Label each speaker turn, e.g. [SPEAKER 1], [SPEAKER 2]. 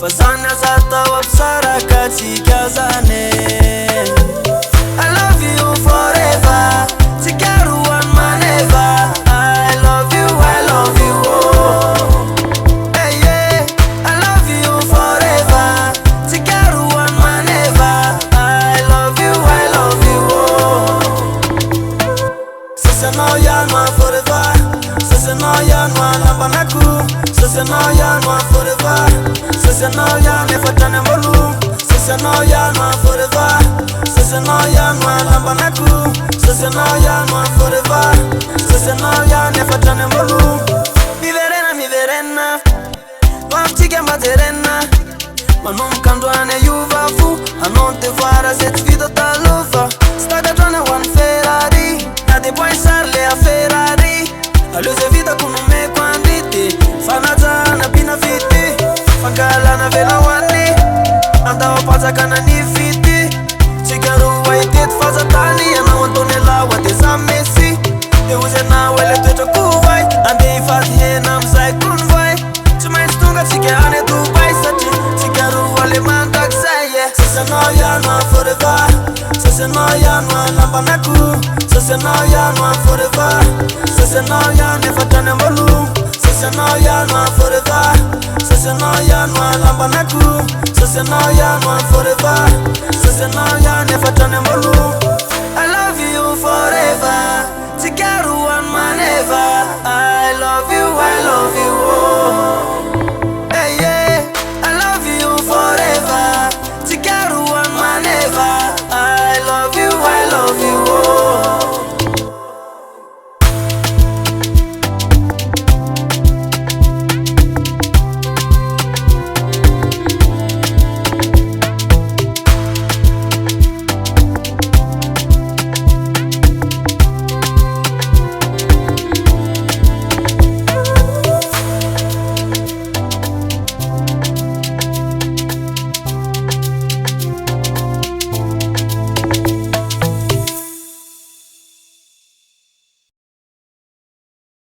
[SPEAKER 1] Fazana zata wapsara katika zane. I love you forever, together one man ever. I love you, oh. Hey, yeah. I love you forever, together one man ever. I love you, oh. Sasa no yanwa forever, sasa no yanwa lambanaku, sasa no yanwa forever, sasa no yanwa fatane mbolu, sasa no yanwa forever, sasa no yanwa lambanaku, sasa no yanwa forever, sasa no yanwa fatane mbolu. Mi verena, waftige materena, ma non candoane yuvafu, a non te fare set video talufa, sta gatone one Ferrari, na te puoi sarle a Ferrari, a lose vita con un me quanditi, fanata na pina fiti, fakala na vela wani, andava pazza cana ni fiti, cigaru waitit faza tali, ana wantone la wate zamesi, e use na wele tueto kuvai, ande ifati he na mzai kunvai, tumai stunga chike ane Dubai sati, cigaru wale mandak saye, sasa no yanwa forever, sasa no yanwa lambanaku, sasa no yanwa forever, sasa no yanwa fatane mbolu, sasa no yanwa forever, sasa no yanwa lambanaku, sasa no yanwa forever, sasa no yanwa fatane mbolu.